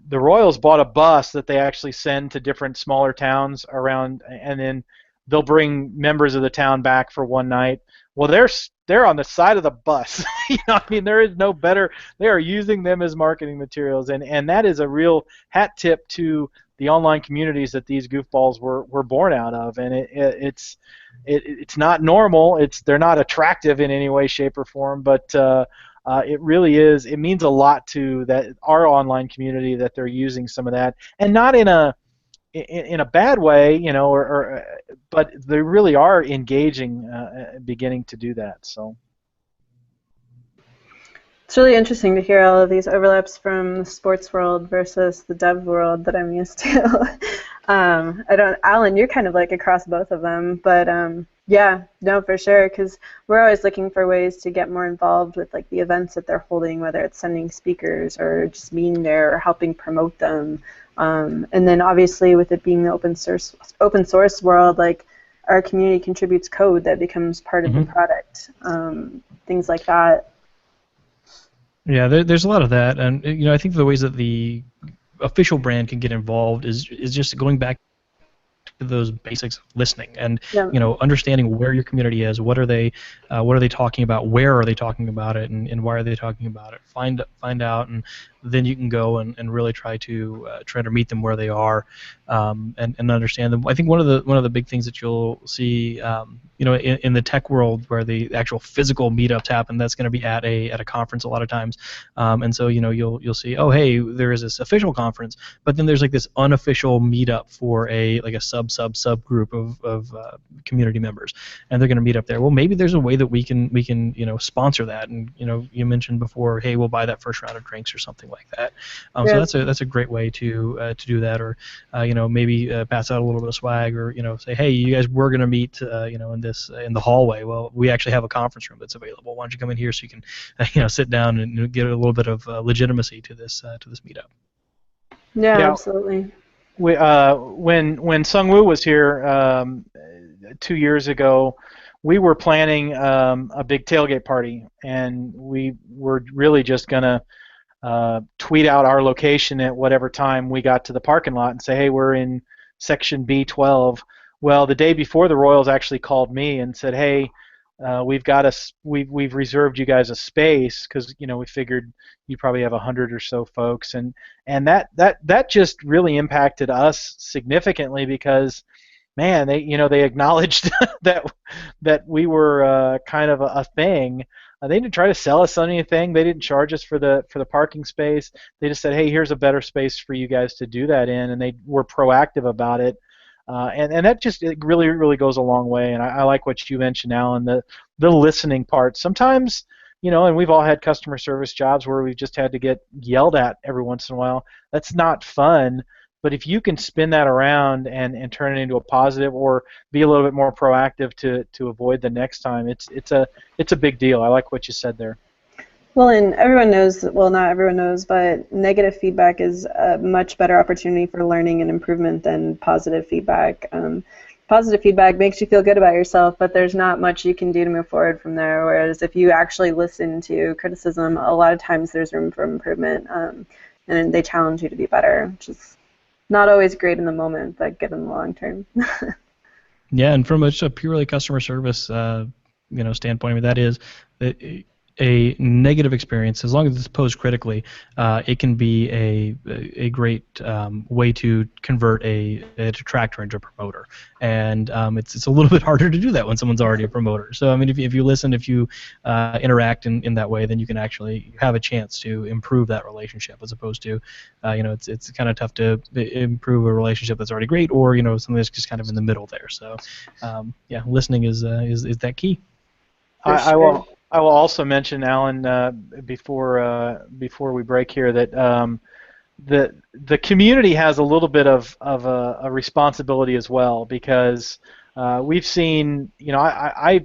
The Royals bought a bus that they actually send to different smaller towns around, and then they'll bring members of the town back for one night. Well, they're on the side of the bus. I mean, there is no better. They are using them as marketing materials, and that is a real hat tip to the online communities that these goofballs were born out of. And it's not normal. They're not attractive in any way, shape, or form, but it really is. It means a lot to our online community that they're using some of that, and not in a bad way, but they really are engaging, beginning to do that. So
it's really interesting to hear all of these overlaps from the sports world versus the dev world that I'm used to. Alan, you're kind of like across both of them, but yeah, no, for sure, because we're always looking for ways to get more involved with like the events that they're holding, whether it's sending speakers or just being there or helping promote them. And then obviously with it being the open source world, like our community contributes code that becomes part of the product, things like that.
Yeah, there's a lot of that, and I think the ways that the official brand can get involved is just going back to those basics of listening and understanding where your community is, what are they talking about, where are they talking about it, and why are they talking about it. Find out, and then you can go and really try to meet them where they are, and understand them. I think one of the big things that you'll see, in the tech world where the actual physical meetups happen, that's going to be at a conference a lot of times, and so you'll see, oh hey, there is this official conference, but then there's like this unofficial meetup for a subgroup of community members, and they're going to meet up there. Well, maybe there's a way that we can sponsor that, and you mentioned before, hey, we'll buy that first round of drinks or something like that. So that's a great way to do that, or maybe pass out a little bit of swag, or say, hey, you guys, we're going to meet in the hallway. Well, we actually have a conference room that's available. Why don't you come in here so you can sit down and get a little bit of legitimacy to this meetup.
Yeah, absolutely.
When Sung Woo was here 2 years ago, we were planning a big tailgate party, and we were really just gonna tweet out our location at whatever time we got to the parking lot and say, hey, we're in section B12. Well, the day before, the Royals actually called me and said, hey, we've reserved you guys a space, because we figured you probably have 100 or so folks, and that just really impacted us significantly, because man, they acknowledged that we were kind of a thing. They didn't try to sell us anything. They didn't charge us for the parking space. They just said, hey, here's a better space for you guys to do that in, and they were proactive about it. And that just, it really, really goes a long way. And I like what you mentioned, Alan, the listening part. Sometimes, and we've all had customer service jobs where we've just had to get yelled at every once in a while. That's not fun. But if you can spin that around and turn it into a positive, or be a little bit more proactive to avoid the next time, it's a big deal. I like what you said there.
Well, and everyone knows, well, not everyone knows, but negative feedback is a much better opportunity for learning and improvement than positive feedback. Positive feedback makes you feel good about yourself, but there's not much you can do to move forward from there. Whereas if you actually listen to criticism, a lot of times there's room for improvement, and they challenge you to be better, which is not always great in the moment, but good in the long term.
Yeah, and from a purely customer service, standpoint, I mean, that is a negative experience. As long as it's posed critically, it can be a great way to convert a detractor into a promoter. And it's a little bit harder to do that when someone's already a promoter. So I mean, if you listen, if you interact in that way, then you can actually have a chance to improve that relationship, as opposed to, it's kind of tough to improve a relationship that's already great, or something that's just kind of in the middle there. So yeah, listening is that key.
I will also mention, Alan, before we break here, that the community has a little bit of a responsibility as well, because we've seen, I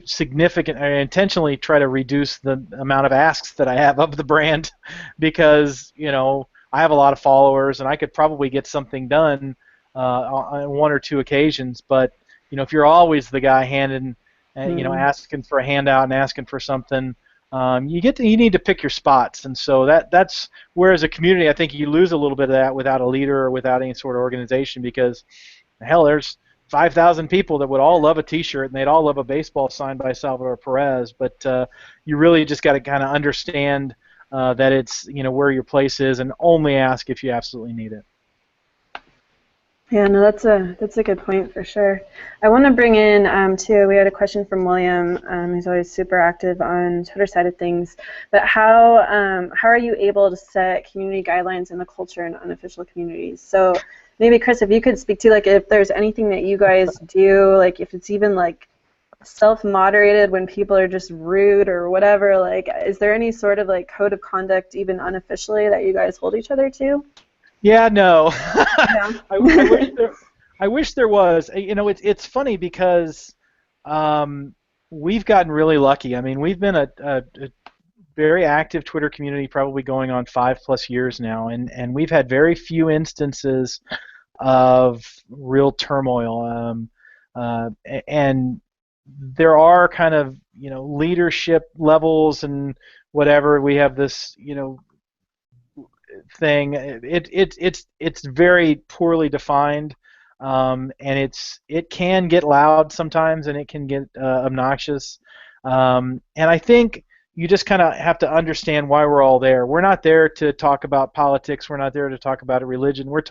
intentionally try to reduce the amount of asks that I have of the brand, because I have a lot of followers and I could probably get something done on one or two occasions, but if you're always the guy handing, asking for a handout and asking for something, you need to pick your spots, and so that's where, as a community, I think you lose a little bit of that without a leader or without any sort of organization, because hell, there's 5,000 people that would all love a T-shirt and they'd all love a baseball signed by Salvador Perez, but you really just got to kind of understand that it's where your place is, and only ask if you absolutely need it.
Yeah, no, that's a good point for sure. I want to bring in too. We had a question from William. He's always super active on Twitter side of things. But how are you able to set community guidelines in the culture in unofficial communities? So maybe Chris, if you could speak to if there's anything that you guys do, if it's even self-moderated when people are just rude or whatever. Is there any sort of code of conduct even unofficially that you guys hold each other to?
Yeah, no.
Yeah.
I wish there was. It's funny because we've gotten really lucky. I mean, we've been a very active Twitter community, probably going on 5+ years now, and we've had very few instances of real turmoil. And there are kind of leadership levels and whatever. We have this thing. It's very poorly defined, and it can get loud sometimes, and it can get obnoxious. And I think you just kind of have to understand why we're all there. We're not there to talk about politics. We're not there to talk about religion. We're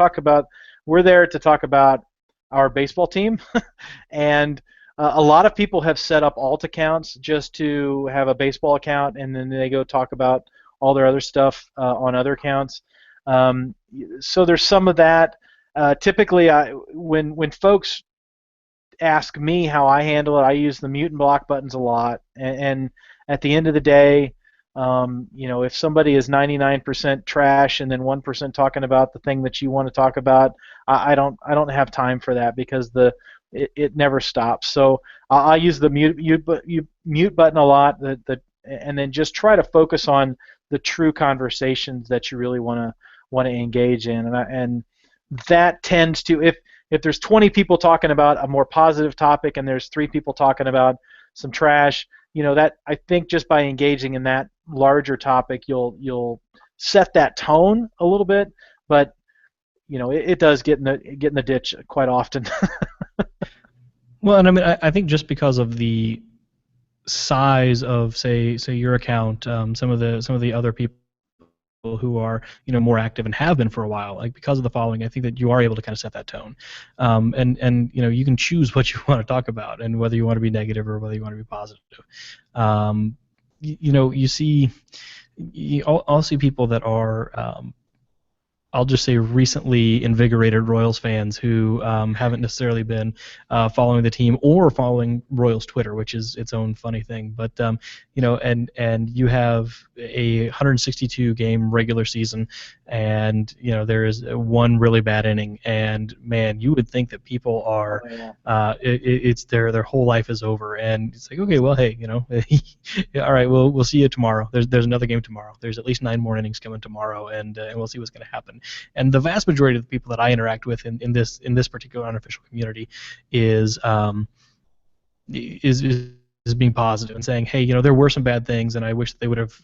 there to talk about our baseball team. And a lot of people have set up alt accounts just to have a baseball account, and then they go talk about all their other stuff on other accounts. So there's some of that. Typically, when folks ask me how I handle it, I use the mute and block buttons a lot. And at the end of the day, if somebody is 99% trash and then 1% talking about the thing that you want to talk about, I don't have time for that, because it never stops. So I use the mute button a lot, and then just try to focus on the true conversations that you really want to engage in, and that tends to, if there's 20 people talking about a more positive topic and there's 3 people talking about some trash, that, I think, just by engaging in that larger topic, you'll set that tone a little bit, but it does get in the ditch quite often.
Well, and I mean, I think just because of the size of say your account, some of the other people who are more active and have been for a while, because of the following, I think that you are able to kind of set that tone, and you can choose what you want to talk about, and whether you want to be negative or whether you want to be positive. I'll see people that are I'll just say recently invigorated Royals fans who haven't necessarily been following the team or following Royals Twitter, which is its own funny thing. But and you have a 162 game regular season, and there is one really bad inning, and man, you would think that people are it's their whole life is over, and it's like, okay, well, hey, all right, we'll see you tomorrow. There's another game tomorrow. There's at least 9 more innings coming tomorrow, and we'll see what's going to happen. And the vast majority of the people that I interact with in this particular unofficial community is being positive and saying, hey, there were some bad things, and I wish that they would have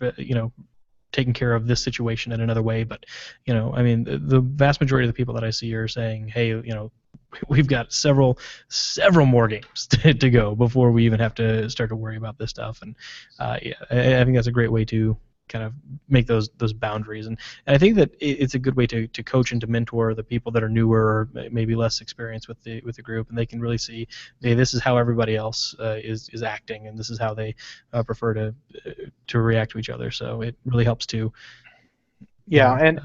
taken care of this situation in another way. But I mean, the vast majority of the people that I see are saying, hey, we've got several more games to go before we even have to start to worry about this stuff. And yeah, I think that's a great way to kind of make those boundaries, and I think that it's a good way to coach and to mentor the people that are newer or maybe less experienced with the group, and they can really see, hey, this is how everybody else is acting, and this is how they prefer to react to each other. So it really helps to
and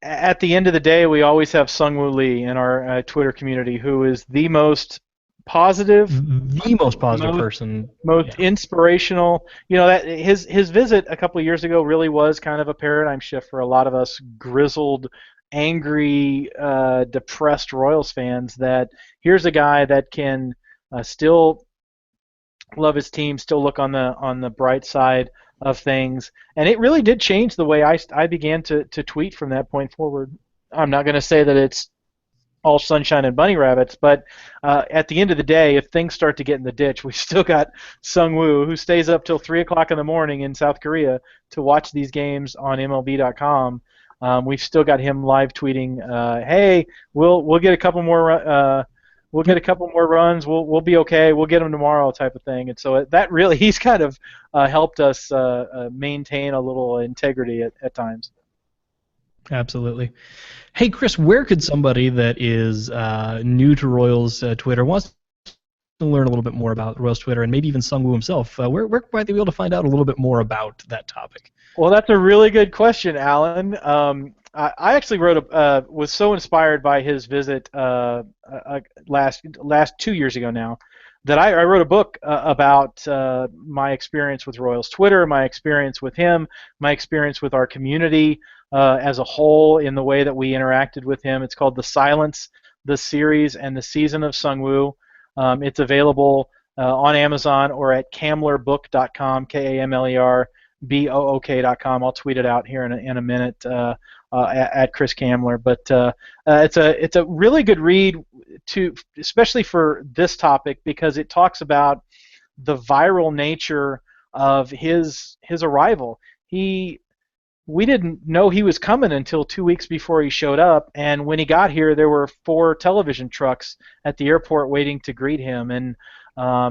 at the end of the day, we always have Sungwoo Lee in our Twitter community, who is the most positive
person,
most inspirational. That his visit a couple of years ago really was kind of a paradigm shift for a lot of us grizzled, angry, depressed Royals fans. That here's a guy that can still love his team, still look on the bright side of things, and it really did change the way I began to tweet from that point forward. I'm not going to say that it's all sunshine and bunny rabbits, but at the end of the day, if things start to get in the ditch, we've still got Sungwoo, who stays up till 3 o'clock in the morning in South Korea to watch these games on MLB.com. We've still got him live tweeting, "Hey, we'll get a couple more runs. We'll be okay. We'll get them tomorrow," type of thing. And so that really, he's kind of helped us maintain a little integrity at times.
Absolutely. Hey, Chris, where could somebody that is new to Royals Twitter, wants to learn a little bit more about Royals Twitter, and maybe even Sungwoo himself, where might they be able to find out a little bit more about that topic?
Well, that's a really good question, Alan. I actually was so inspired by his visit last 2 years ago now, that I wrote a book about my experience with Royals Twitter, my experience with him, my experience with our community as a whole in the way that we interacted with him. It's called The Silence, the Series, and the Season of Sungwoo. It's available on Amazon or at kamlerbook.com, KAMLERBOOK.com. I'll tweet it out here in a minute at Chris Kamler. But it's a really good read, especially for this topic, because it talks about the viral nature of his arrival. We didn't know he was coming until 2 weeks before he showed up, and when he got here, there were 4 television trucks at the airport waiting to greet him, and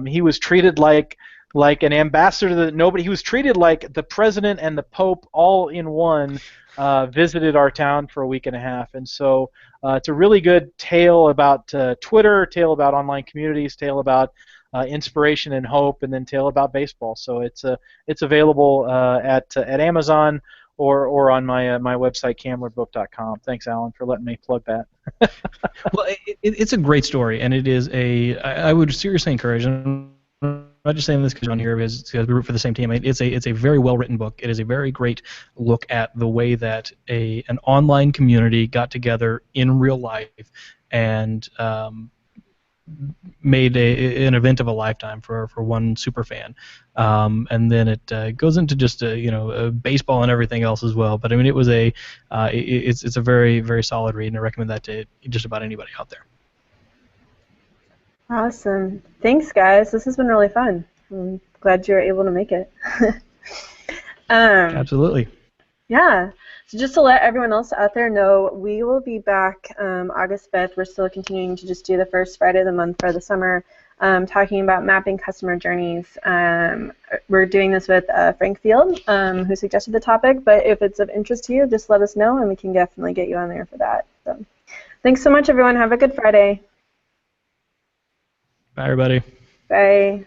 he was treated like an ambassador that nobody. He was treated like the president and the Pope all in one. Visited our town for a week and a half, and so it's a really good tale about Twitter, tale about online communities, tale about inspiration and hope, and then tale about baseball. So it's available at Amazon or on my website, kamlerbook.com. Thanks, Alan, for letting me plug that.
Well, it's a great story, and it is I would seriously encourage, and I'm not just saying this because you're on here because we root for the same team. It's a very well written book. It is a very great look at the way that an online community got together in real life and made an event of a lifetime for one super fan, and then it goes into just baseball and everything else as well. But I mean, it's a very, very solid read, and I recommend that to just about anybody out there.
Awesome. Thanks, guys. This has been really fun. I'm glad you were able to make it.
Absolutely.
Yeah. So just to let everyone else out there know, we will be back August 5th. We're still continuing to just do the first Friday of the month for the summer, talking about mapping customer journeys. We're doing this with Frank Field, who suggested the topic, but if it's of interest to you, just let us know, and we can definitely get you on there for that. So, thanks so much, everyone. Have a good Friday.
Bye, everybody.
Bye.